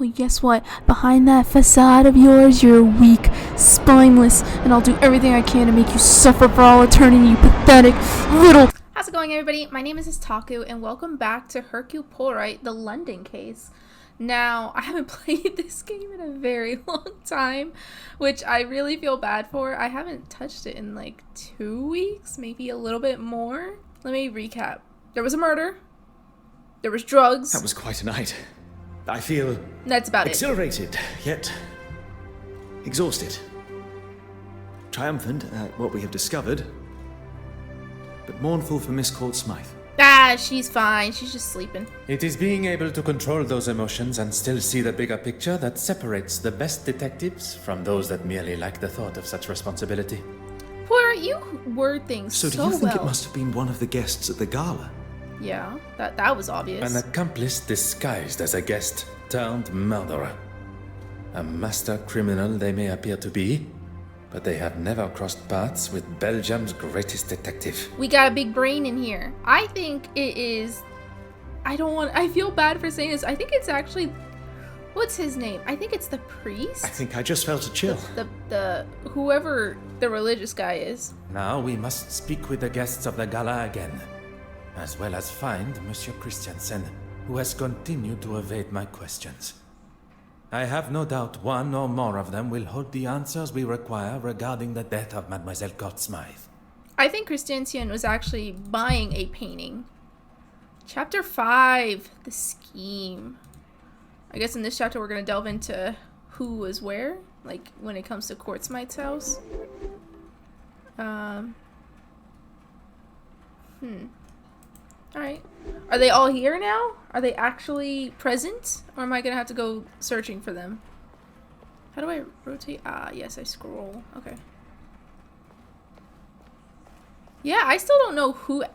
Well, guess what? Behind that facade of yours, you're weak, spineless, and I'll do everything I can to make you suffer for all eternity, you pathetic little... How's it going, everybody? My name is Nestakoo, and welcome back to Hercule Poirot, the London case. Now, I haven't played this game in a very long time, which I really feel bad for. I haven't touched it in like 2 weeks, maybe a little bit more. Let me recap. There was a murder. There was drugs. That was quite a night. I feel That's about exhilarated, yet exhausted. Triumphant at what we have discovered, but mournful for Miss Court Smythe. Ah, she's fine. She's just sleeping. It is being able to control those emotions and still see the bigger picture that separates the best detectives from those that merely like the thought of such responsibility. Poirot, you word things so do you think well. it must have been one of the guests at the gala? Yeah, that was obvious. An accomplice disguised as a guest turned murderer. A master criminal they may appear to be, but they have never crossed paths with Belgium's greatest detective. We got a big brain in here. I think it is... I feel bad for saying this. I think it's actually... What's his name? I think it's the priest? I think I just felt a chill. The whoever the religious guy is. Now we must speak with the guests of the gala again, as well as find Monsieur Christiansen, who has continued to evade my questions. I have no doubt one or more of them will hold the answers we require regarding the death of Mademoiselle Court Smythe. I think Christiansen was actually buying a painting. Chapter 5, the scheme. I guess in this chapter we're going to delve into who was where, like when it comes to Court Smythe's house. Alright. Are they all here now? Are they actually present? Or am I going to have to go searching for them? How do I rotate? Ah, yes, I scroll. Okay. Yeah, I still don't know who...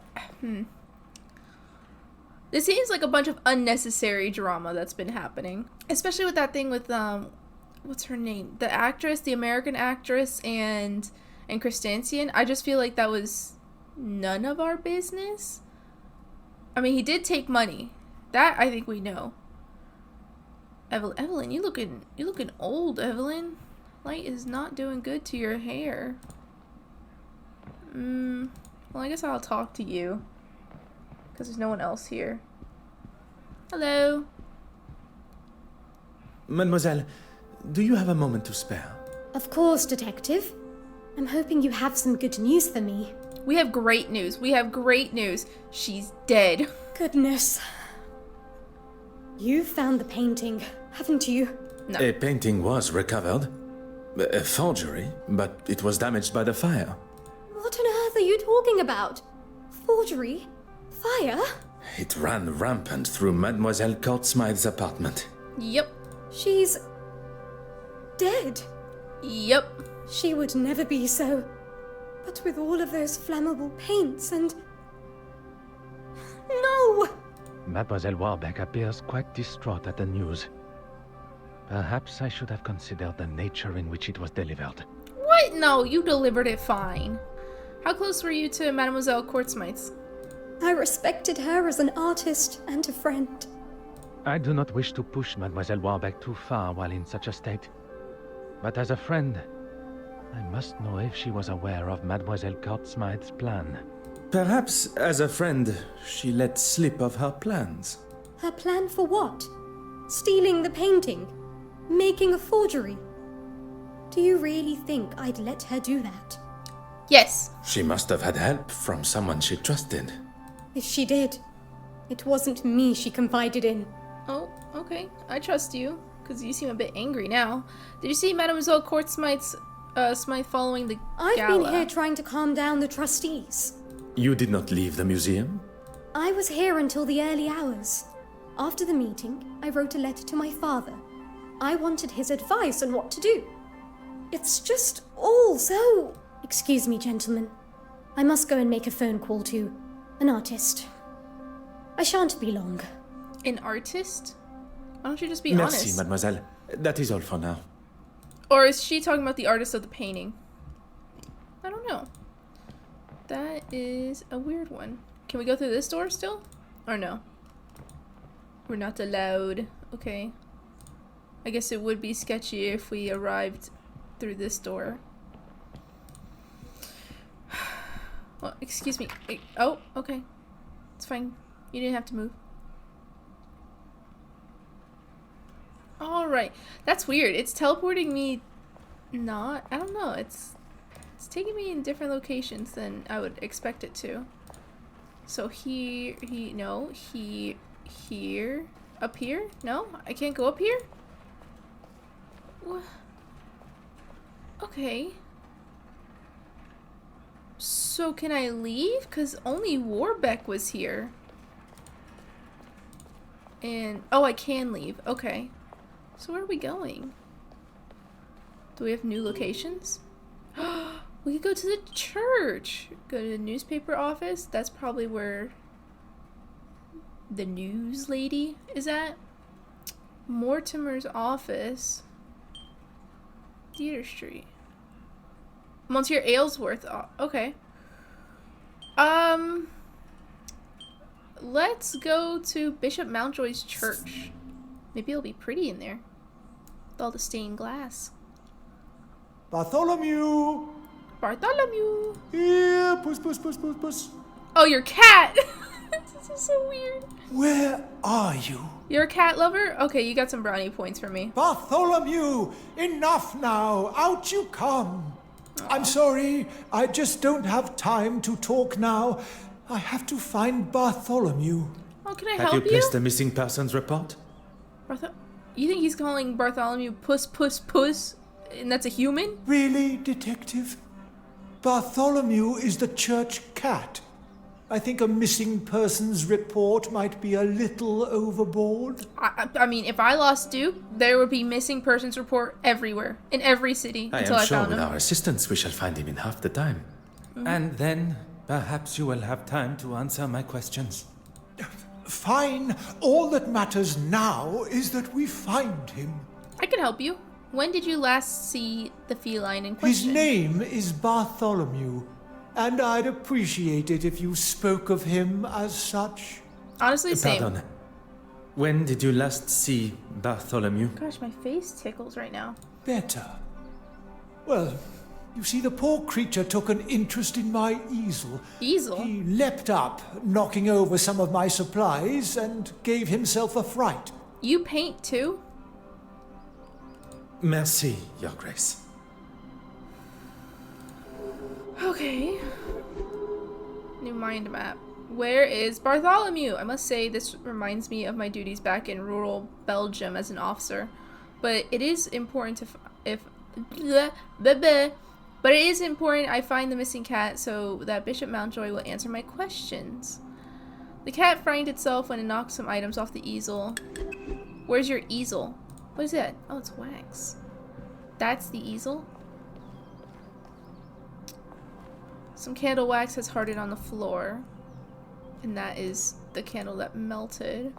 This seems like a bunch of unnecessary drama that's been happening. Especially with that thing with, what's her name? The actress, the American actress, and Christiansen. I just feel like that was none of our business. I mean, he did take money. That I think we know. Evelyn, you looking old, Evelyn. Light is not doing good to your hair. Well, I guess I'll talk to you. Because there's no one else here. Hello. Mademoiselle, do you have a moment to spare? Of course, Detective. I'm hoping you have some good news for me. We have great news. We have great news. She's dead. Goodness. You found the painting, haven't you? No. A painting was recovered. A forgery, but it was damaged by the fire. What on earth are you talking about? Forgery? Fire? It ran rampant through Mademoiselle Court Smythe's apartment. Yep. She's... dead. Yep. She would never be so... But with all of those flammable paints and... No! Mademoiselle Warbeck appears quite distraught at the news. Perhaps I should have considered the nature in which it was delivered. What? No, you delivered it fine. How close were you to Mademoiselle Court Smythe's? I respected her as an artist and a friend. I do not wish to push Mademoiselle Warbeck too far while in such a state. But as a friend, I must know if she was aware of Mademoiselle Court Smythe's plan. Perhaps, as a friend, she let slip of her plans. Her plan for what? Stealing the painting? Making a forgery? Do you really think I'd let her do that? Yes. She must have had help from someone she trusted. If she did, it wasn't me she confided in. Oh, okay. I trust you, because you seem a bit angry now. Did you see Mademoiselle Court Smythe's Smythe following the I've gala? been here trying to calm down the trustees. You did not leave the museum? I was here until the early hours. After the meeting, I wrote a letter to my father. I wanted his advice on what to do. It's just all so... Excuse me, gentlemen. I must go and make a phone call to an artist. I shan't be long. An artist? Why don't you just be Merci, honest? mademoiselle. That is all for now. Or is she talking about the artist of the painting? I don't know. That is a weird one. Can we go through this door still? Or no? We're not allowed. Okay. I guess it would be sketchy if we arrived through this door. Well, excuse me. Oh, okay. It's fine. You didn't have to move. Alright. That's weird. It's teleporting me not... I don't know. It's taking me in different locations than I would expect it to. So here... Here... Up here? No? I can't go up here? What? Okay. So can I leave? Because only Warbeck was here. And... oh, I can leave. Okay. So where are we going? Do we have new locations? We could go to the church. Go to the newspaper office. That's probably where the news lady is at. Mortimer's office. Theater Street. Monsieur Aylesworth. Oh, okay. Let's go to Bishop Mountjoy's church. Maybe it'll be pretty in there. With all the stained glass. Bartholomew! Bartholomew! Here, puss, puss, puss, puss, puss. Oh, your cat! This is so weird. Where are you? You're a cat lover? Okay, you got some brownie points for me. Bartholomew! Enough now! Out you come! I'm sorry, I just don't have time to talk now. I have to find Bartholomew. Oh, can I Have help you you? placed a missing persons report? You think he's calling Bartholomew puss puss puss? And that's a human? Really, Detective? Bartholomew is the church cat. I think a missing persons report might be a little overboard. I mean, if I lost Duke, there would be missing persons report everywhere, in every city, I until am I sure found with him. our assistance we shall find him in half the time. And then perhaps you will have time to answer my questions. Fine. All that matters now is that we find him. I can help you. When did you last see the feline in His question? name is Bartholomew, and I'd appreciate it if you spoke of him as such. Honestly, same. Pardon. When did you last see Bartholomew? Gosh, my face tickles right now. Better. Well, you see, the poor creature took an interest in my easel. Easel? He leapt up, knocking over some of my supplies, and gave himself a fright. You paint too? Merci, Your Grace. Okay. New mind map. Where is Bartholomew? I must say this reminds me of my duties back in rural Belgium as an officer. But it is important to but it is important I find the missing cat so that Bishop Mountjoy will answer my questions. The cat frightened itself when it knocked some items off the easel. Where's your easel? What is that? Oh, it's wax. That's the easel? Some candle wax has hardened on the floor. And that is the candle that melted.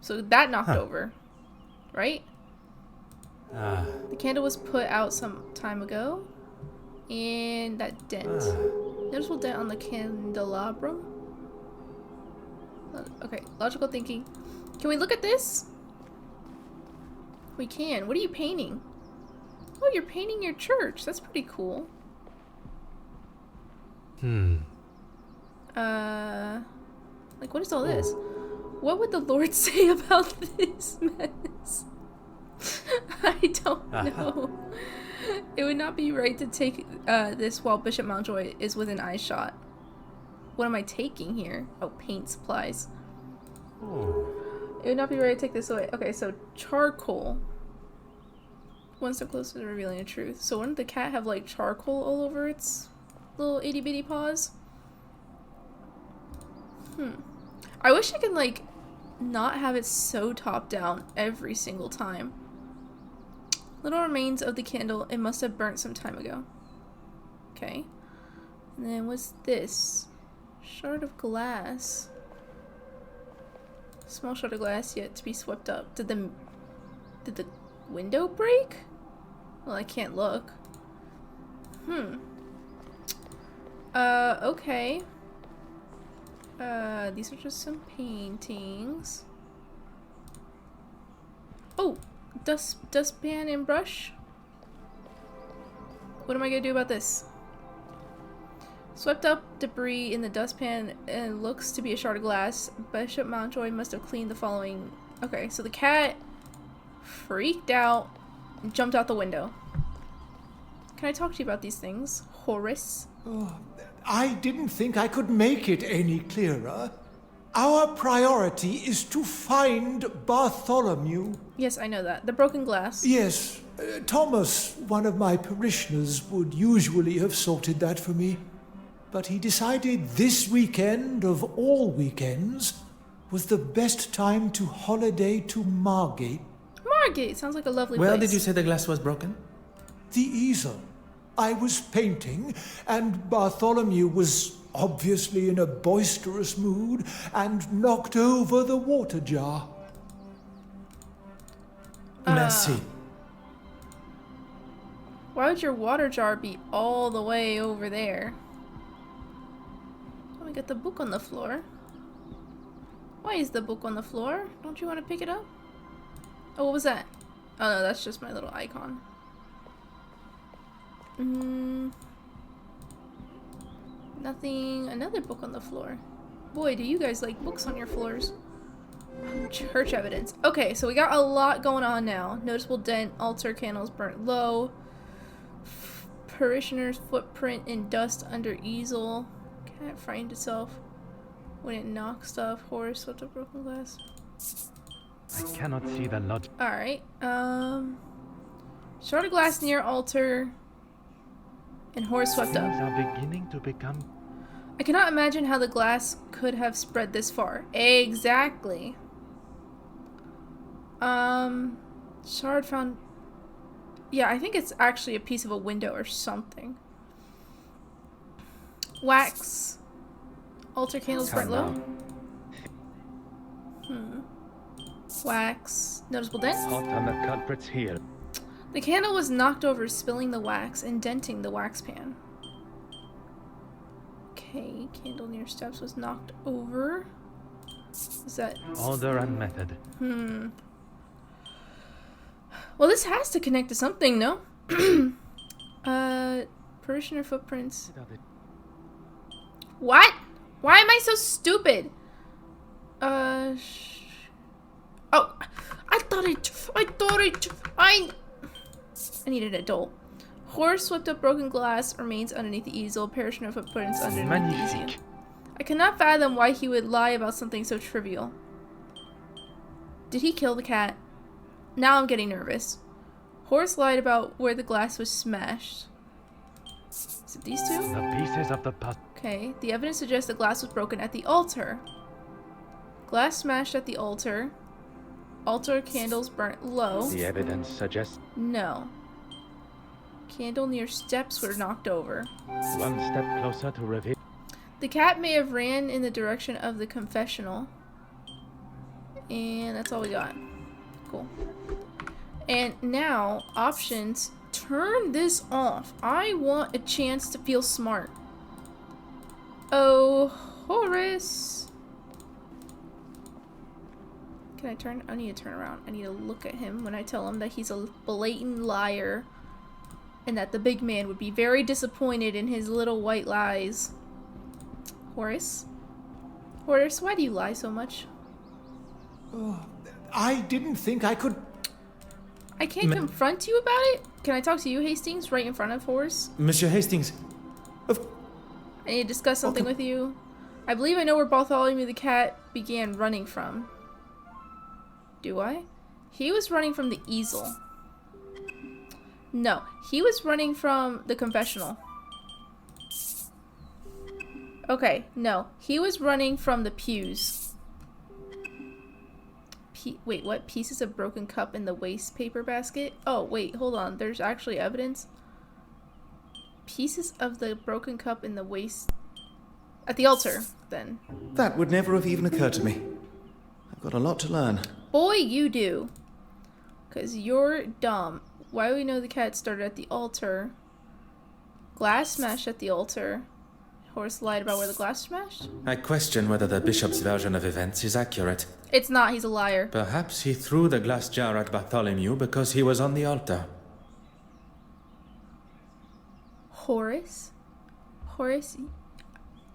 So that knocked over. Right? The candle was put out some time ago. And that dent. Noticeable dent on the candelabrum. Okay, logical thinking. Can we look at this? We can. What are you painting? Oh, you're painting your church. That's pretty cool. Like, what is all this? What would the Lord say about this mess? I don't know. It would not be right to take this while Bishop Mountjoy is within eye shot. What am I taking here? Oh, paint supplies. It would not be right to take this away. Okay, so charcoal. One step closer to revealing the truth. So wouldn't the cat have like charcoal all over its little itty bitty paws? I wish I could like not have it so top down every single time. Little remains of the candle. It must have burnt some time ago. Okay. And then what's this? Shard of glass. Small shard of glass yet to be swept up. Did the window break? Well, I can't look. Okay. These are just some paintings. Oh, dustpan and brush? What am I gonna do about this? Swept up debris in the dustpan and looks to be a shard of glass. Bishop Mountjoy must have cleaned the following. Okay, so the cat freaked out and jumped out the window. Can I talk to you about these things, Horace? I didn't think I could make it any clearer. Our priority is to find Bartholomew. Yes, I know that. The broken glass. Yes, Thomas, one of my parishioners, would usually have sorted that for me. But he decided this weekend of all weekends was the best time to holiday to Margate. Margate sounds like a lovely Where place. did you say the glass was broken? The easel. I was painting, and Bartholomew was obviously in a boisterous mood and knocked over the water jar. Merci. Why would your water jar be all the way over there? Oh, we got the book on the floor. Why is the book on the floor? Don't you want to pick it up? Oh, what was that? Oh no, that's just my little icon. Nothing. Another book on the floor. Boy, do you guys like books on your floors. Church evidence. Okay, so we got a lot going on now. Noticeable dent, altar candles burnt low. Parishioner's footprint in dust under easel. Cat frightened itself when it knocked stuff. Horse swept up broken glass. I cannot see the logic. Alright, shard of glass near altar. And horse swept up. Things are beginning to become. I cannot imagine how the glass could have spread this far. Exactly. Shard found. Yeah, I think it's actually a piece of a window or something. Wax. Altar candles burnt low. Wax. Noticeable dent. Hot on the culprits here. The candle was knocked over, spilling the wax and denting the wax pan. Okay, candle near steps was knocked over. Is that... Order and method. Well, this has to connect to something, no? Parishioner footprints. What? Why am I so stupid? Oh, I need an adult. Horse swept up broken glass, remains underneath the easel. Parishioner footprints underneath the easel. I cannot fathom why he would lie about something so trivial. Did he kill the cat? Now I'm getting nervous. Horse lied about where the glass was smashed. Is it these two? The pieces of the puzzle. Okay, the evidence suggests the glass was broken at the altar. Glass smashed at the altar. Altar candles burnt low. The evidence suggests. No. Candle near steps were knocked over. One step closer to reveal. The cat may have ran in the direction of the confessional. And that's all we got. Cool. And now, options. Turn this off. I want a chance to feel smart. Oh, Horace. Can I turn? I need to turn around. I need to look at him when I tell him that he's a blatant liar. And that the big man would be very disappointed in his little white lies. Horace? Horace, why do you lie so much? I didn't think I could... I can't confront you about it? Can I talk to you, Hastings, right in front of Horace? Monsieur Hastings, I need to discuss something with you. I believe I know where Bartholomew the cat began running from. Do I? He was running from the easel. No, he was running from the confessional. Okay, no. He was running from the pews. Wait, what? Pieces of broken cup in the waste paper basket? Oh, wait, hold on. There's actually evidence. Pieces of the broken cup in the waste... At the altar, then. that would never have even occurred to me. I've got a lot to learn. Boy, you do. Because you're dumb. Why do we know the cat started at the altar? Glass smashed at the altar. Horse lied about where the glass smashed? I question whether the bishop's version of events is accurate. It's not. He's a liar. Perhaps he threw the glass jar at Bartholomew because he was on the altar. Horace? Horace?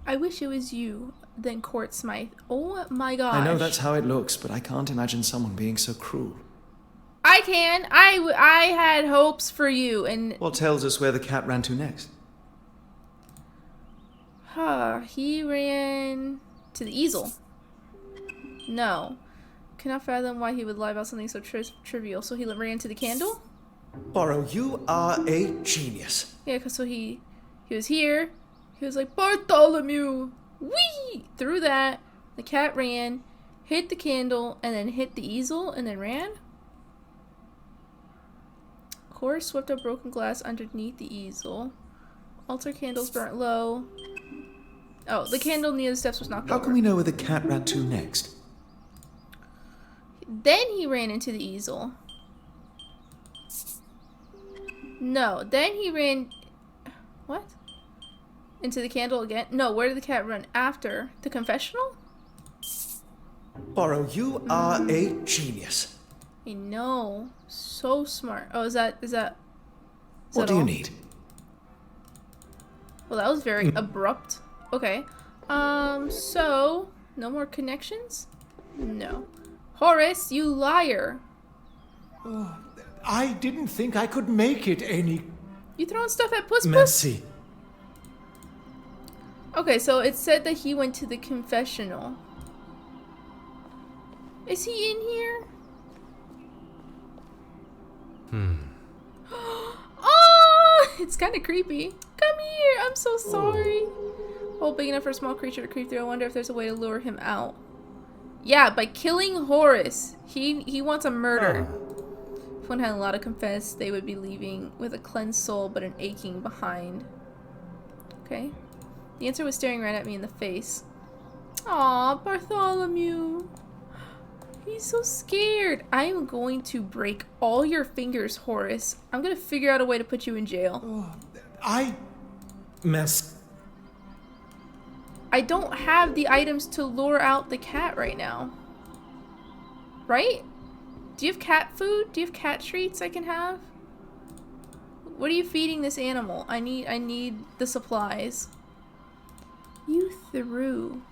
I wish it was you, then Court Smythe. Oh my gosh. I know that's how it looks, but I can't imagine someone being so cruel. I can. I had hopes for you, and... What tells us where the cat ran to next? He ran to the easel. No. Cannot fathom why he would lie about something so trivial. So he ran to the candle? Poirot, you are a genius. Yeah, because so he was here. He was like, Bartholomew! Whee! Through that. The cat ran, hit the candle, and then hit the easel, and then ran? Horse swept up broken glass underneath the easel. Altar candles burnt low. Oh, the candle near the steps was knocked over. How can we know where the cat ran to next? Then he ran into the easel. No, then he ran... What? Into the candle again? No, where did the cat run? After? The confessional? Poirot, you are a genius. I know. So smart. Oh, is that What do all? you need? Well, that was very abrupt. Okay. So... No more connections? No. Horace, you liar. I didn't think I could make it any... You throwing stuff at Puss Puss? Merci. Okay, so it said that he went to the confessional. Is he in here? Oh! It's kind of creepy. Come here! I'm so sorry. Hole big enough for a small creature to creep through. I wonder if there's a way to lure him out. Yeah, by killing Horace. He wants a murder. If one had a lot to confess, they would be leaving with a cleansed soul but an aching behind. Okay. The answer was staring right at me in the face. Aw, Bartholomew. He's so scared. I am going to break all your fingers, Horace. I'm going to figure out a way to put you in jail. Merci. I don't have the items to lure out the cat right now. Right? Do you have cat food? Do you have cat treats I can have? What are you feeding this animal? I need the supplies. You threw.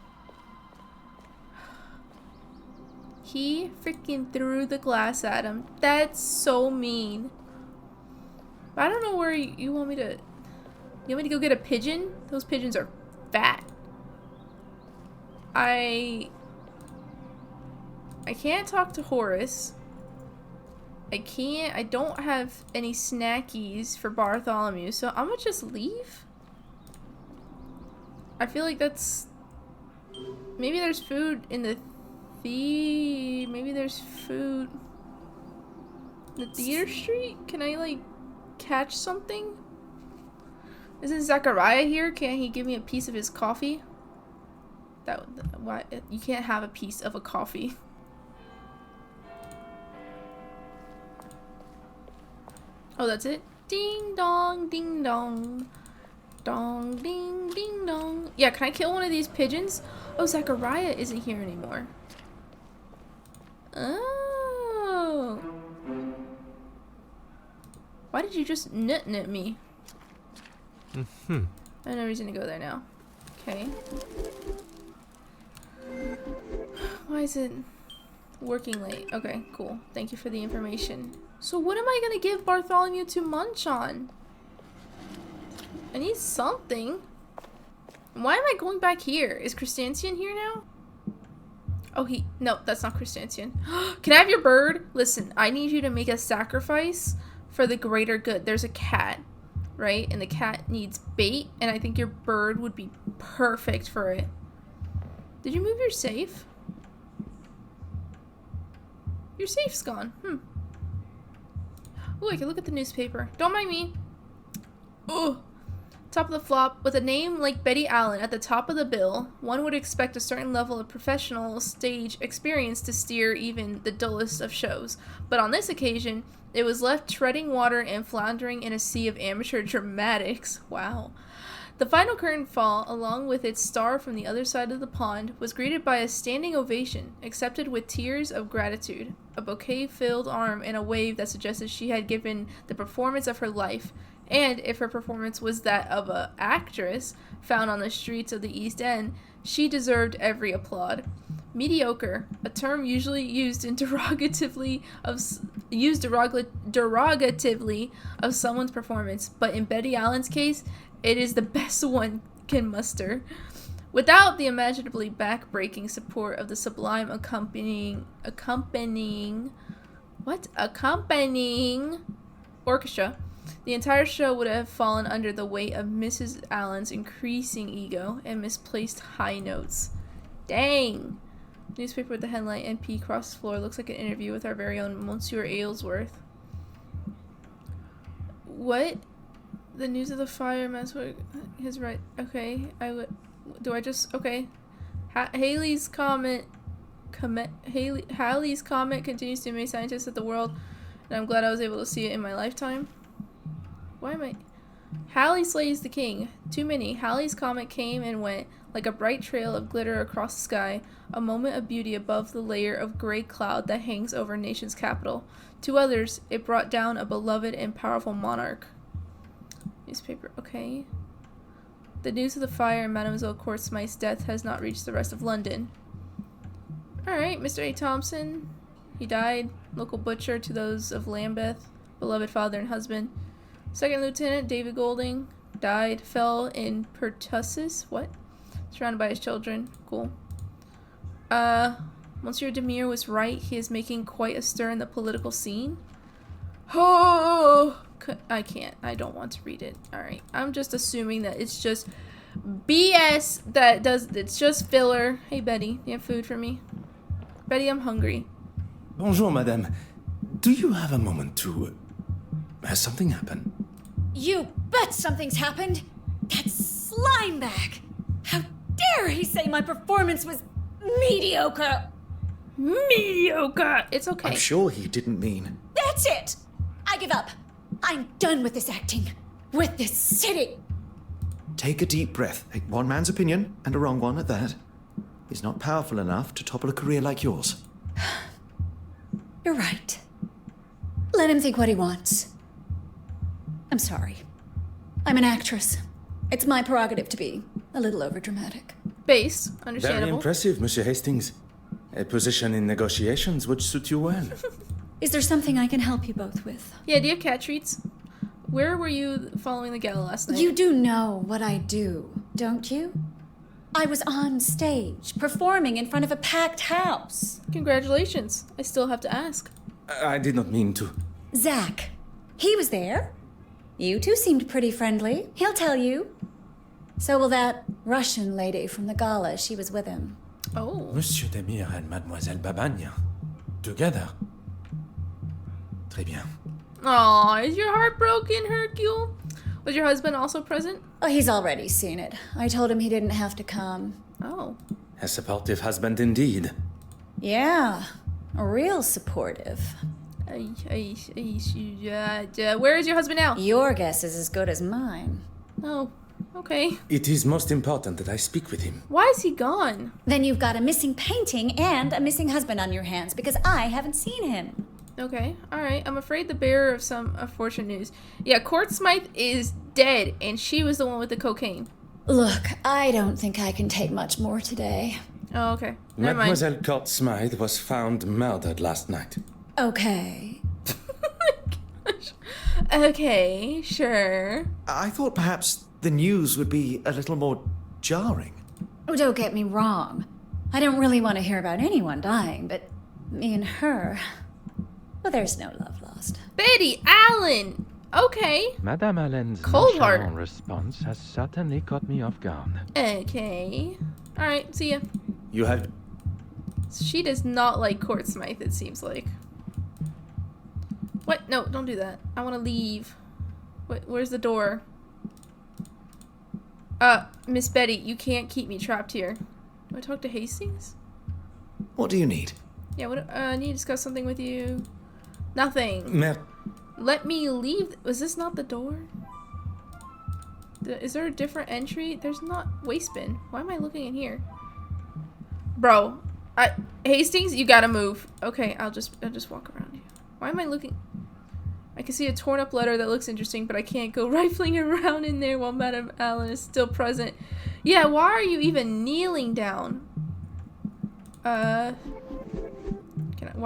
He freaking threw the glass at him. That's so mean. I don't know where you want me to... You want me to go get a pigeon? Those pigeons are fat. I can't talk to Horace. I don't have any snackies for Bartholomew, so I'm gonna just leave. I feel like that's... Maybe there's food in the maybe there's food in the theater street? Can I, like, catch something? Isn't Zachariah here? Can't he give me a piece of his coffee? Why you can't have a piece of a coffee. Oh, that's it? Ding dong, ding dong. Dong, ding, ding dong. Yeah, can I kill one of these pigeons? Oh, Zachariah isn't here anymore. Oh. Why did you just nut me? I have no reason to go there now. Okay. Why is it working late? Okay, cool. Thank you for the information. So what am I gonna give Bartholomew to munch on? I need something. Why am I going back here? Is Christiansian here now? Oh, no, that's not Christiansian. Can I have your bird? Listen, I need you to make a sacrifice for the greater good. There's a cat, right? And the cat needs bait, and I think your bird would be perfect for it. Did you move your safe? Your safe's gone. Oh, I can look at the newspaper. Don't mind me. Oh. Top of the flop, with a name like Betty Allen at the top of the bill, one would expect a certain level of professional stage experience to steer even the dullest of shows. But on this occasion, it was left treading water and floundering in a sea of amateur dramatics. Wow. The final curtain fall, along with its star from the other side of the pond, was greeted by a standing ovation, accepted with tears of gratitude, a bouquet-filled arm, and a wave that suggested she had given the performance of her life, and if her performance was that of an actress found on the streets of the East End, she deserved every applaud. Mediocre, a term usually used in derogatively of someone's performance, but in Betty Allen's case, it is the best one can muster. Without the imaginably back-breaking support of the sublime accompanying orchestra, the entire show would have fallen under the weight of Mrs. Allen's increasing ego and misplaced high notes. Dang! Newspaper with the headline "NP crosses floor" looks like an interview with our very own Monsieur Aylesworth. What? The news of the fire, his right. Okay, okay. Halley's comet continues to amaze scientists of the world, and I'm glad I was able to see it in my lifetime. Why am I? Halley slays the king. Too many. Halley's comet came and went like a bright trail of glitter across the sky, a moment of beauty above the layer of gray cloud that hangs over a nation's capital. To others, it brought down a beloved and powerful monarch. Newspaper, okay. The news of the fire and Mademoiselle Courtsmith's death has not reached the rest of London. Alright, Mr. A. Thompson. He died. Local butcher to those of Lambeth. Beloved father and husband. Second Lieutenant David Golding. Died. Fell in pertussis. What? Surrounded by his children. Cool. Monsieur Demire was right. He is making quite a stir in the political scene. Oh! I can't. I don't want to read it. Alright. I'm just assuming that it's just BS it's just filler. Hey, Betty. Do you have food for me? Betty, I'm hungry. Bonjour, madame. Do you have a moment to... Has something happened? You bet something's happened! That slime bag! How dare he say my performance was mediocre! Mediocre! It's okay. I'm sure he didn't mean... That's it! I give up. I'm done with this acting. With this city. Take a deep breath. One man's opinion, and a wrong one at that, is not powerful enough to topple a career like yours. You're right. Let him think what he wants. I'm sorry. I'm an actress. It's my prerogative to be a little overdramatic. Base. Understandable. Very impressive, Monsieur Hastings. A position in negotiations would suit you well. Is there something I can help you both with? Yeah, do you have cat treats? Where were you following the gala last night? You do know what I do, don't you? I was on stage, performing in front of a packed house. Congratulations. I still have to ask. I did not mean to. Zach. He was there. You two seemed pretty friendly. He'll tell you. So will that Russian lady from the gala. She was with him. Oh. Monsieur Demire and Mademoiselle Babagne. Together. Très bien. Aw, is your heart broken, Hercule? Was your husband also present? Oh, he's already seen it. I told him he didn't have to come. Oh. A supportive husband indeed. Yeah, real supportive. Where is your husband now? Your guess is as good as mine. Oh, okay. It is most important that I speak with him. Why is he gone? Then you've got a missing painting and a missing husband on your hands because I haven't seen him. Okay, alright. I'm afraid the bearer of some unfortunate news. Yeah, Courtsmith is dead, and she was the one with the cocaine. Look, I don't think I can take much more today. Oh, okay. Never Mademoiselle Courtsmith was found murdered last night. Okay. Gosh. Okay, sure. I thought perhaps the news would be a little more jarring. Oh, don't get me wrong. I don't really want to hear about anyone dying, but me and her... Well, there's no love lost. Betty Allen! Okay. Madame Allen's Cold heart. nonchalant response has certainly caught me off guard. Okay. Alright, see ya. You have... She does not like Courtsmith, it seems like. What? No, don't do that. I want to leave. Where's the door? Miss Betty, you can't keep me trapped here. Do I talk to Hastings? What do you need? Yeah, I need to discuss something with you. Nothing. Let me leave. Was this not the door? Is there a different entry? There's not. Waste bin. Why am I looking in here? Bro. Hastings, you gotta move. Okay, I'll just walk around here. Why am I looking? I can see a torn up letter that looks interesting, but I can't go rifling around in there while Madame Allen is still present. Yeah, why are you even kneeling down? Why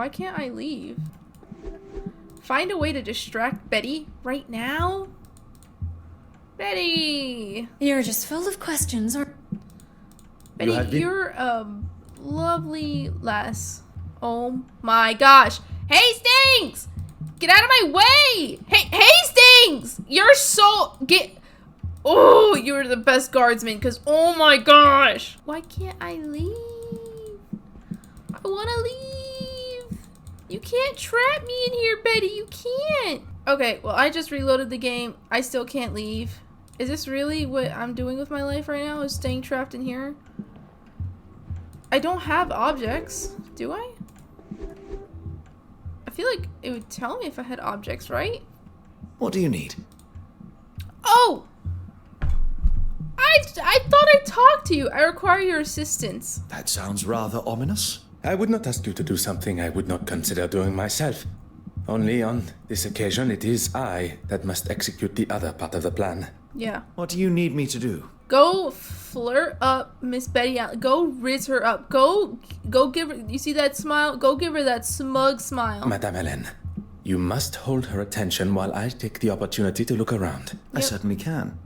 can't I leave? Find a way to distract Betty right now? Betty! You're just full of questions, or Betty, you're a lovely lass. Oh my gosh. Hastings! Get out of my way! Hey, Hastings! You're so... Oh, you're the best guardsman, because... Oh my gosh! Why can't I leave? I want to leave! You can't trap me in here, Betty. You can't! Okay, well, I just reloaded the game. I still can't leave. Is this really what I'm doing with my life right now? Is staying trapped in here? I don't have objects. Do I? I feel like it would tell me if I had objects, right? What do you need? Oh! I thought I talked to you. I require your assistance. That sounds rather ominous. I would not ask you to do something I would not consider doing myself. Only on this occasion, it is I that must execute the other part of the plan. Yeah. What do you need me to do? Go flirt up Miss Betty Allen. Go rizz her up. Go give her... You see that smile? Go give her that smug smile. Madame Hélène, you must hold her attention while I take the opportunity to look around. I certainly can.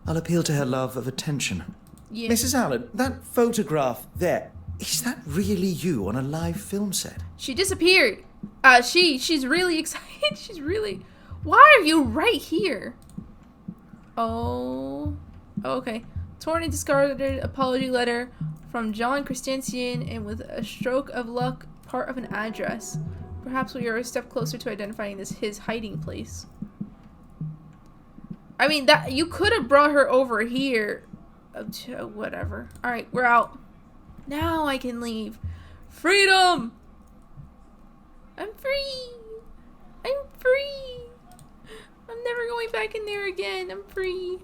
I'll appeal to her love of attention. Yeah. Mrs. Allen, that photograph there, is that really you on a live film set? She disappeared. She's really excited. She's really... Why are you right here? Oh, okay. Torn and discarded apology letter from John Christensen, and with a stroke of luck, part of an address. Perhaps we are a step closer to identifying his hiding place. I mean, that you could have brought her over here. Whatever. All right, we're out. Now I can leave. Freedom! I'm free! I'm free! I'm never going back in there again. I'm free.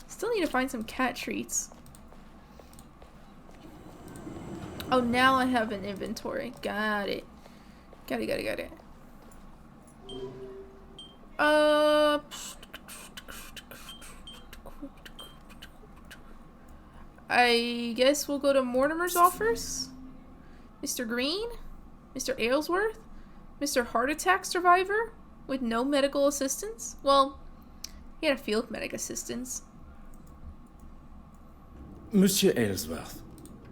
Still need to find some cat treats. Oh, now I have an inventory. Got it. Got it. I guess we'll go to Mortimer's office. Mr. Green? Mr. Aylesworth? Mr. Heart Attack survivor? With no medical assistance? Well, he had a field medic assistance. Monsieur Aylesworth.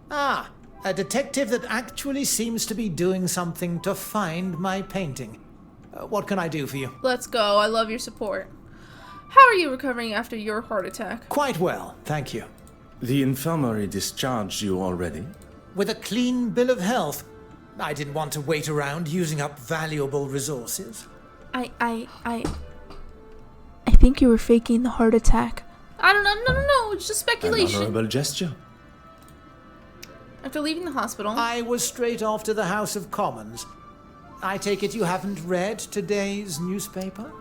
Ah, a detective that actually seems to be doing something to find my painting. What can I do for you? Let's go. I love your support. How are you recovering after your heart attack? Quite well, thank you. The infirmary discharged you already? With a clean bill of health. I didn't want to wait around using up valuable resources. I think you were faking the heart attack. I don't know. No. It's just speculation. An honorable gesture. After leaving the hospital, I was straight off to the House of Commons. I take it you haven't read today's newspaper?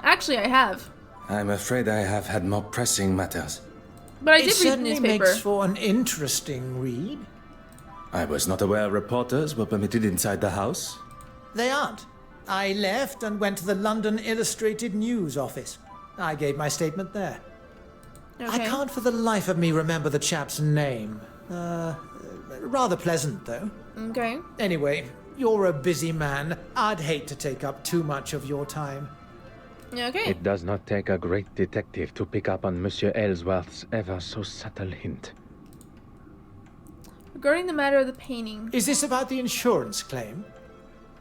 Actually, I have. I'm afraid I have had more pressing matters. But I did It read the certainly newspaper. makes for an interesting read. I was not aware reporters were permitted inside the house. They aren't. I left and went to the London Illustrated News office. I gave my statement there. Okay. I can't for the life of me remember the chap's name. Rather pleasant, though. Okay. Anyway, you're a busy man. I'd hate to take up too much of your time. Okay. It does not take a great detective to pick up on Monsieur Aylesworth's ever so subtle hint. Regarding the matter of the painting. Is this about the insurance claim?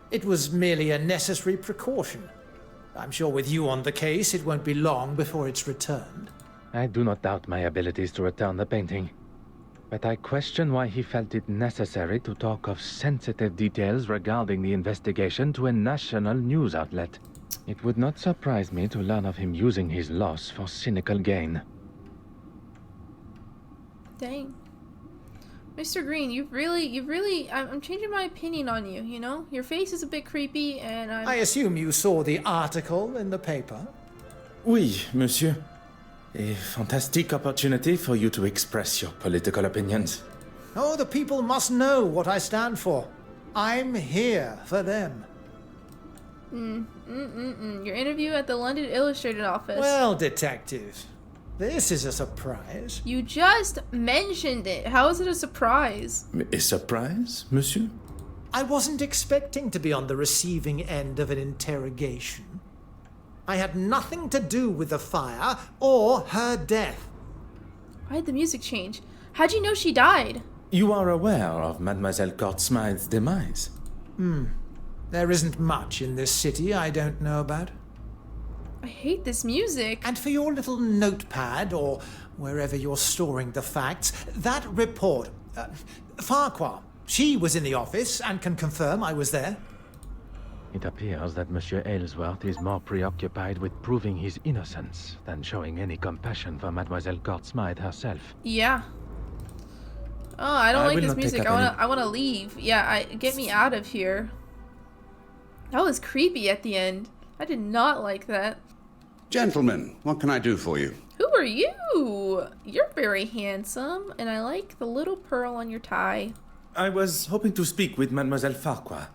It was merely a necessary precaution. I'm sure with you on the case, it won't be long before it's returned. I do not doubt my abilities to return the painting, but I question why he felt it necessary to talk of sensitive details regarding the investigation to a national news outlet. It would not surprise me to learn of him using his loss for cynical gain. Dang. Mr. Green, you've really, I'm changing my opinion on you, you know? Your face is a bit creepy, and I assume you saw the article in the paper? Oui, monsieur. A fantastic opportunity for you to express your political opinions. Oh, the people must know what I stand for. I'm here for them. Your interview at the London Illustrated office. Well, detective, this is a surprise. You just mentioned it. How is it a surprise? A surprise, monsieur? I wasn't expecting to be on the receiving end of an interrogation. I had nothing to do with the fire or her death. Why did the music change? How'd you know she died? You are aware of Mademoiselle Court-Smythe's demise? There isn't much in this city I don't know about. I hate this music. And for your little notepad, or wherever you're storing the facts, that report, Farquhar, she was in the office and can confirm I was there. It appears that Monsieur Aylesworth is more preoccupied with proving his innocence than showing any compassion for Mademoiselle Court-Smythe herself. Yeah. Oh, I don't like will this not take music. up I wanna leave. Yeah, get me out of here. That was creepy at the end. I did not like that. Gentlemen, what can I do for you? Who are you? You're very handsome, and I like the little pearl on your tie. I was hoping to speak with Mademoiselle Farquhar.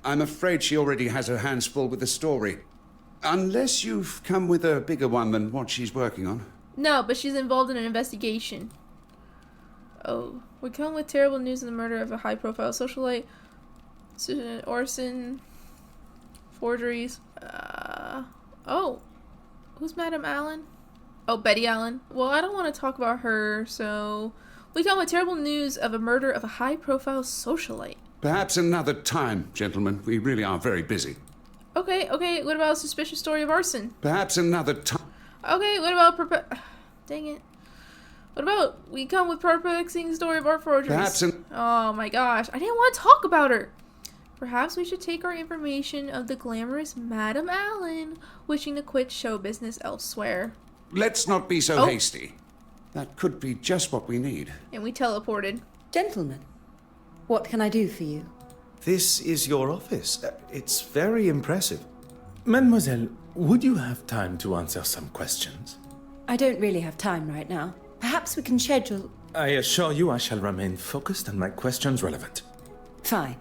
I'm afraid she already has her hands full with the story. Unless you've come with a bigger one than what she's working on. No, but she's involved in an investigation. Oh, we come with terrible news of the murder of a high-profile socialite. Orson. Forgeries. Oh. Who's Madame Allen? Oh, Betty Allen. Well, I don't want to talk about her, so... We come with terrible news of a murder of a high-profile socialite. Perhaps another time, gentlemen. We really are very busy. Okay, what about a suspicious story of arson? Perhaps another time. Okay, what about dang it. What about we come with perplexing story of art forgeries? Perhaps Oh my gosh, I didn't want to talk about her. Perhaps we should take our information of the glamorous Madame Allen wishing to quit show business elsewhere. Let's not be so hasty. That could be just what we need. And we teleported. Gentlemen, what can I do for you? This is your office. It's very impressive. Mademoiselle, would you have time to answer some questions? I don't really have time right now. Perhaps we can schedule... I assure you I shall remain focused and my questions relevant. Fine.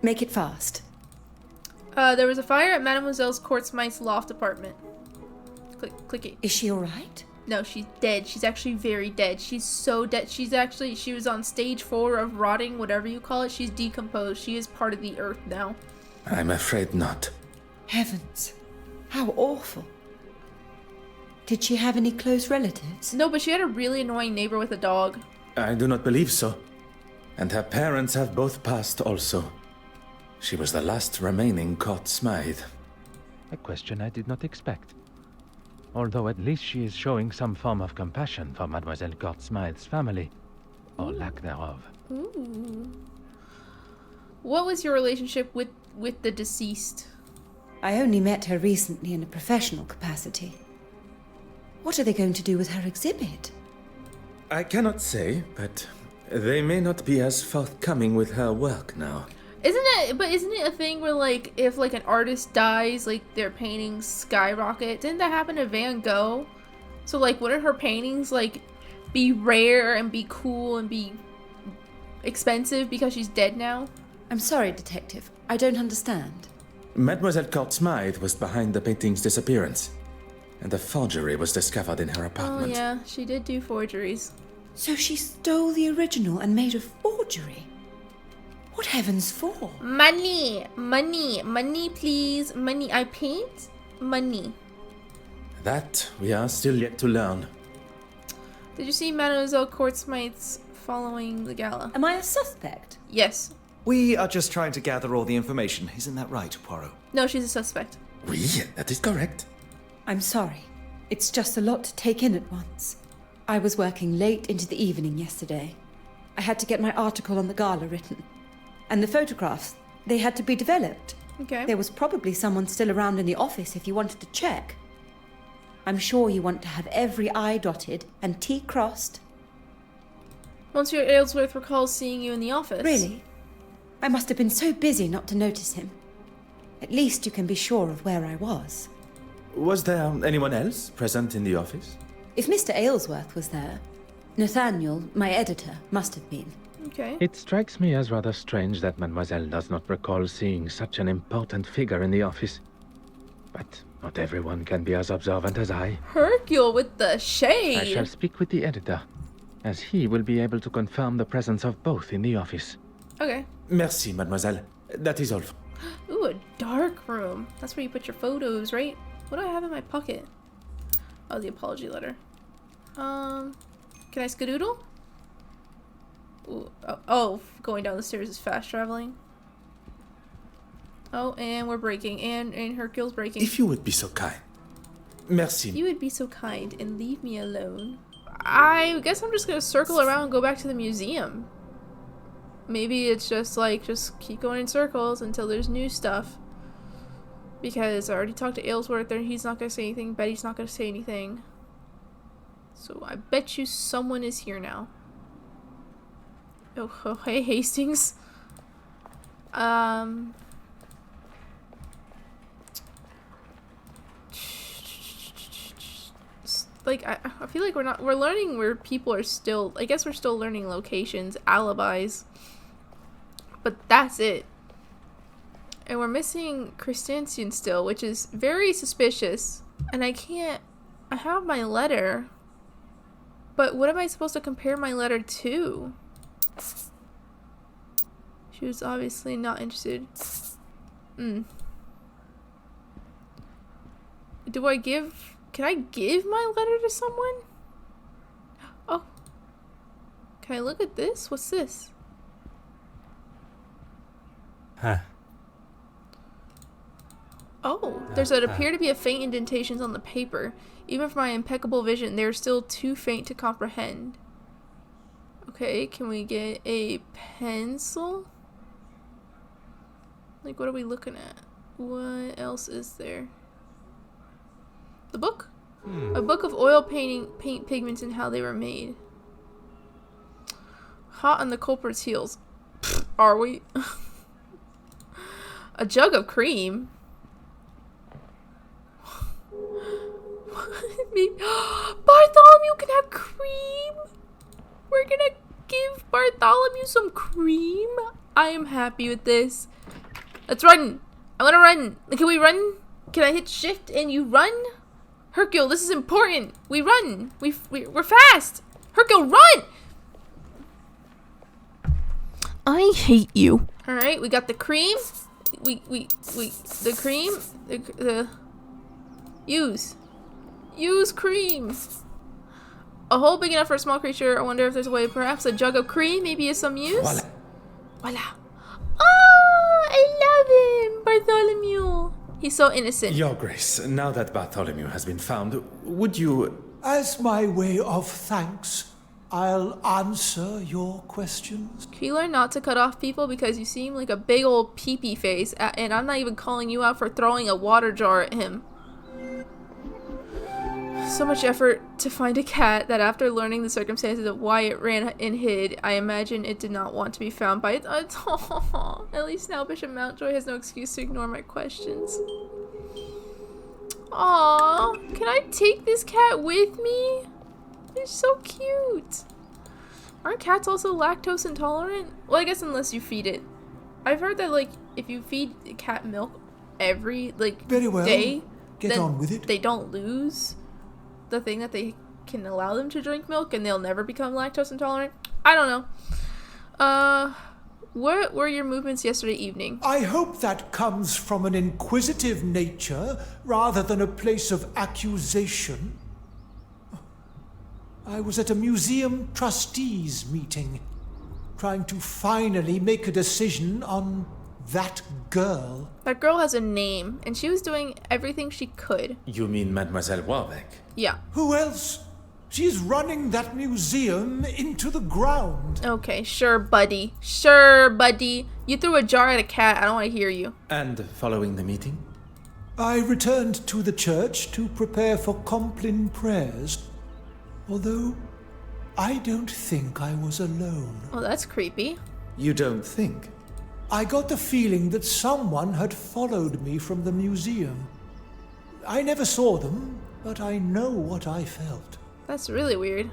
Make it fast. There was a fire at Mademoiselle Court-Smythe's loft apartment. Click it. Is she alright? No, she's dead. She's actually very dead. She's so dead. She was on stage 4 of rotting, whatever you call it. She's decomposed. She is part of the earth now. I'm afraid not. Heavens. How awful. Did she have any close relatives? No, but she had a really annoying neighbor with a dog. I do not believe so. And her parents have both passed also. She was the last remaining Court-Smythe. A question I did not expect. Although at least she is showing some form of compassion for Mademoiselle Court-Smythe's family, or lack thereof. Ooh. What was your relationship with the deceased? I only met her recently in a professional capacity. What are they going to do with her exhibit? I cannot say, but they may not be as forthcoming with her work now. Isn't it a thing where, like, if, like, an artist dies, like, their paintings skyrocket? Didn't that happen to Van Gogh? So, like, wouldn't her paintings, like, be rare and be cool and be expensive because she's dead now? I'm sorry, Detective. I don't understand. Mademoiselle Court-Smythe was behind the painting's disappearance, and a forgery was discovered in her apartment. Oh, yeah, she did do forgeries. So she stole the original and made a forgery? What heavens for? Money, please. Money. I paint money. That we are still yet to learn. Did you see Mademoiselle Court-Smythe's following the gala? Am I a suspect? Yes. We are just trying to gather all the information. Isn't that right, Poirot? No, she's a suspect. Oui, that is correct. I'm sorry. It's just a lot to take in at once. I was working late into the evening yesterday. I had to get my article on the gala written. And the photographs, they had to be developed. Okay. There was probably someone still around in the office if you wanted to check. I'm sure you want to have every I dotted and T crossed. Monsieur Aylesworth recalls seeing you in the office. Really? I must have been so busy not to notice him. At least you can be sure of where I was. Was there anyone else present in the office? If Mr. Aylesworth was there, Nathaniel, my editor, must have been. Okay. It strikes me as rather strange that Mademoiselle does not recall seeing such an important figure in the office. But not everyone can be as observant as I. Hercule with the shade. I shall speak with the editor, as he will be able to confirm the presence of both in the office. Okay. Merci, mademoiselle. That is all. Ooh, a dark room. That's where you put your photos, right? What do I have in my pocket? Oh, the apology letter. Can I skedoodle? Ooh, oh, going down the stairs is fast traveling. Oh, and we're breaking, and Hercule's breaking. If you would be so kind. Merci. You would be so kind and leave me alone. I guess I'm just gonna circle around and go back to the museum. Maybe it's just like, just keep going in circles until there's new stuff. Because I already talked to Aylesworth and he's not gonna say anything. Betty's not gonna say anything. So I bet you someone is here now. Oh, hey, Hastings. Like, I feel like we're learning where people are still, I guess we're still learning locations, alibis. But that's it. And we're missing Christensen still, which is very suspicious. And I have my letter. But what am I supposed to compare my letter to? She was obviously not interested. Can I give my letter to someone? Oh. Can I look at this? What's this? Oh, there's what appear to be a faint indentations on the paper. Even for my impeccable vision, they're still too faint to comprehend. Okay, can we get a pencil? Like, what are we looking at? What else is there? The book? A book of oil paint pigments and how they were made. Hot on the culprit's heels. Pfft, are we? A jug of cream? Bartholomew can have cream? We're gonna give Bartholomew some cream? I am happy with this. Let's run. I wanna run. Can we run? Can I hit shift and you run? Hercule, this is important. We run. We're fast. Hercule, run! I hate you. All right, we got the cream. The cream. The use cream. A hole big enough for a small creature. I wonder if there's a way. Perhaps a jug of cream maybe is some use. Voila. Oh, I love him, Bartholomew. He's so innocent. Your Grace, now that Bartholomew has been found, would you... As my way of thanks, I'll answer your questions. Can you learn not to cut off people because you seem like a big old pee-pee face, and I'm not even calling you out for throwing a water jar at him. So much effort to find a cat that after learning the circumstances of why it ran and hid, I imagine it did not want to be found by its... Oh, at least now Bishop Mountjoy has no excuse to ignore my questions. Aw, can I take this cat with me? It's so cute. Aren't cats also lactose intolerant? Well, I guess unless you feed it. I've heard that, like, if you feed a cat milk every, like, Very well. day, Get on with it. They don't lose the thing that they can allow them to drink milk and they'll never become lactose intolerant. I don't know. What were your movements yesterday evening? I hope that comes from an inquisitive nature rather than a place of accusation. I was at a museum trustees meeting, trying to finally make a decision on that girl. That girl has a name, and she was doing everything she could. You mean Mademoiselle Warbeck? Yeah. Who else? She's running that museum into the ground. Okay, sure, buddy. Sure, buddy. You threw a jar at a cat. I don't want to hear you. And following the meeting? I returned to the church to prepare for Compline prayers, although I don't think I was alone. Oh, that's creepy. You don't think? I got the feeling that someone had followed me from the museum. I never saw them, but I know what I felt. That's really weird.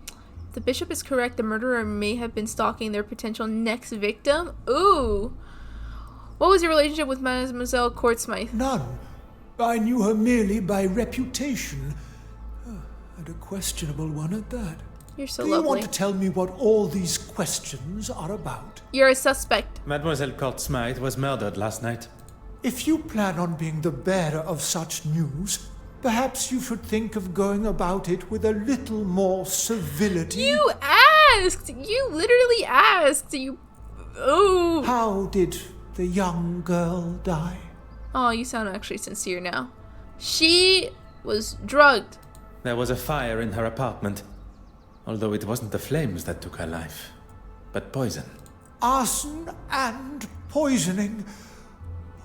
If the bishop is correct, the murderer may have been stalking their potential next victim. Ooh. What was your relationship with Mademoiselle Courtsmith? None. I knew her merely by reputation. And a questionable one at that. You're so Do lovely. you want to tell me what all these questions are about? You're a suspect. Mademoiselle Courtsmith was murdered last night. If you plan on being the bearer of such news, perhaps you should think of going about it with a little more civility. You asked! You literally asked! You... Oh. How did the young girl die? Oh, you sound actually sincere now. She was drugged. There was a fire in her apartment, although it wasn't the flames that took her life, but poison. Arson and poisoning.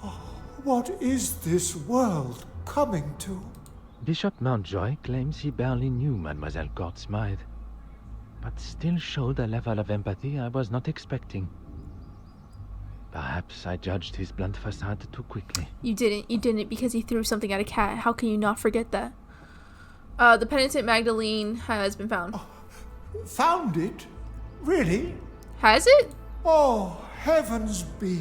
Oh, what is this world coming to? Bishop Mountjoy claims he barely knew Mademoiselle Courtsmith, but still showed a level of empathy I was not expecting. Perhaps I judged his blunt facade too quickly. You didn't. You didn't because he threw something at a cat. How can you not forget that? The penitent Magdalene has been found. Found it? Really? Has it? Oh, heavens be.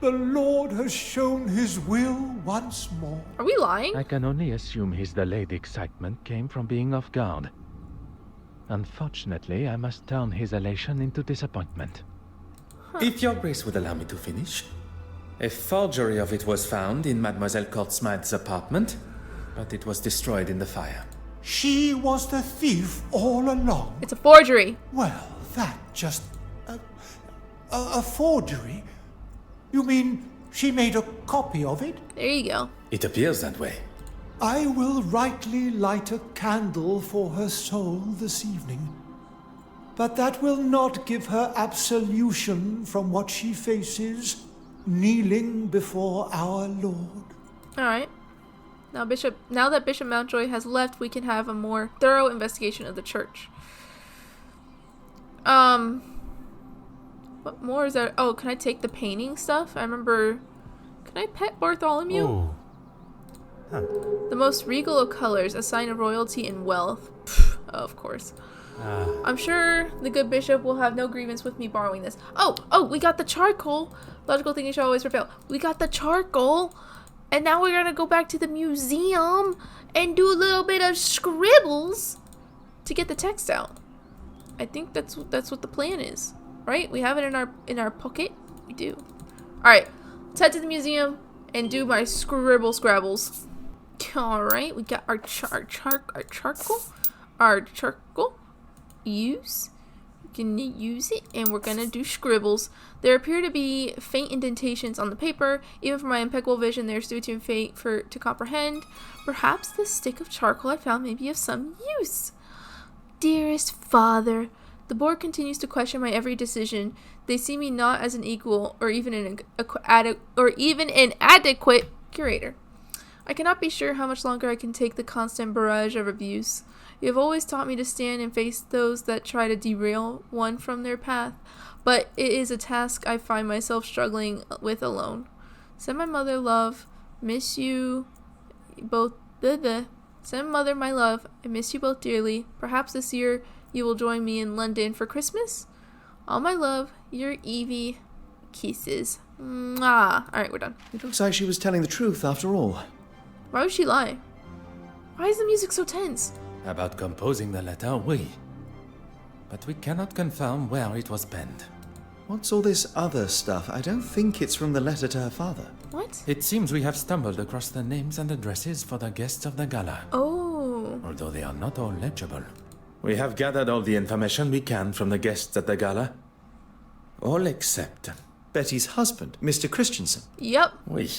The Lord has shown his will once more. Are we lying? I can only assume his delayed excitement came from being off guard. Unfortunately, I must turn his elation into disappointment. If your grace would allow me to finish. A forgery of it was found in Mademoiselle Courtsmith's apartment, but it was destroyed in the fire. She was the thief all along. It's a forgery. Well, that just... a forgery? You mean she made a copy of it? There you go. It appears that way. I will rightly light a candle for her soul this evening. But that will not give her absolution from what she faces, kneeling before our Lord. Alright. Now that Bishop Mountjoy has left, we can have a more thorough investigation of the church. What more is there? Oh, can I take the painting stuff? I remember... Can I pet Bartholomew? Oh. Huh. The most regal of colors, a sign of royalty and wealth. Pfft, of course. I'm sure the good bishop will have no grievance with me borrowing this. Oh, we got the charcoal. Logical thinking shall always prevail. We got the charcoal. And now we're gonna go back to the museum and do a little bit of scribbles to get the text out. I think that's what the plan is. Right? We have it in our pocket. We do. Alright. Let's head to the museum and do my scrabbles. Alright, we got our charcoal. We can use it, and we're gonna do scribbles. There appear to be faint indentations on the paper. Even for my impeccable vision, they're still too faint to comprehend. Perhaps the stick of charcoal I found may be of some use. Dearest father, the board continues to question my every decision. They see me not as an equal or even an adequate curator. I cannot be sure how much longer I can take the constant barrage of abuse. You have always taught me to stand and face those that try to derail one from their path, but it is a task I find myself struggling with alone. Send my mother love. Miss you both. Send mother my love. I miss you both dearly. Perhaps this year you will join me in London for Christmas. All my love, your Evie. Kisses. Mwah. Alright, we're done. It looks like she was telling the truth after all. Why would she lie? Why is the music so tense? About composing the letter, oui. But we cannot confirm where it was penned. What's all this other stuff? I don't think it's from the letter to her father. What? It seems we have stumbled across the names and addresses for the guests of the gala. Oh. Although they are not all legible. We have gathered all the information we can from the guests at the gala. All except... Betty's husband, Mr. Christensen. Yep. Oui.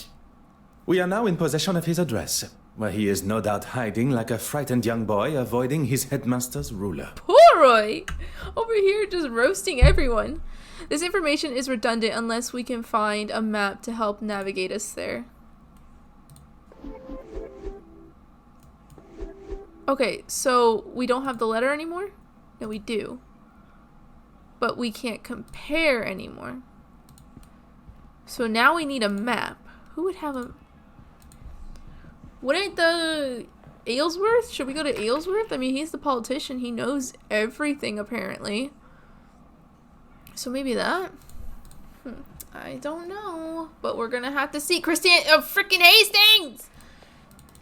We are now in possession of his address, where he is no doubt hiding like a frightened young boy avoiding his headmaster's ruler. Poirot! Over here just roasting everyone. This information is redundant unless we can find a map to help navigate us there. Okay, so we don't have the letter anymore? Yeah, we do. But we can't compare anymore. So now we need a map. Who would have a... Wouldn't the... Aylesworth? Should we go to Aylesworth? I mean, he's the politician. He knows everything, apparently. So maybe that? I don't know. But we're gonna have to see. Freaking Hastings!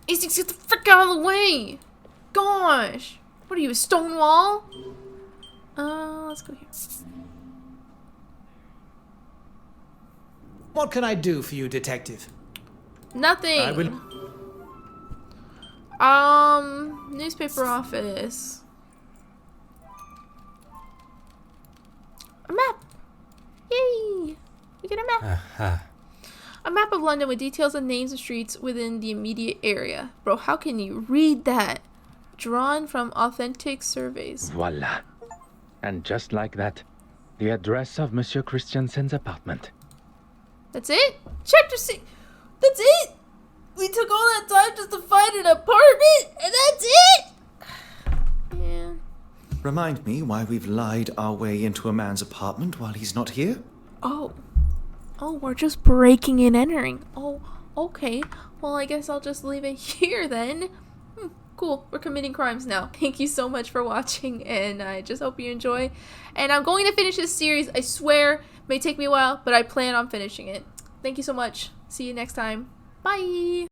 Hastings, get the frick out of the way! Gosh! What are you, a stone wall? Let's go here. What can I do for you, detective? Nothing. I will... Newspaper office. A map! Yay! We get a map. A map of London with details and names of streets within the immediate area. Bro, how can you read that? Drawn from authentic surveys. Voila. And just like that, the address of Monsieur Christiansen's apartment. That's it? Chapter 6. That's it? We took all that time just to find an apartment? And that's it? Yeah. Remind me why we've lied our way into a man's apartment while he's not here? Oh, we're just breaking and entering. Oh, okay. Well, I guess I'll just leave it here then. Cool. We're committing crimes now. Thank you so much for watching, and I just hope you enjoy. And I'm going to finish this series. I swear, it may take me a while, but I plan on finishing it. Thank you so much. See you next time. Bye.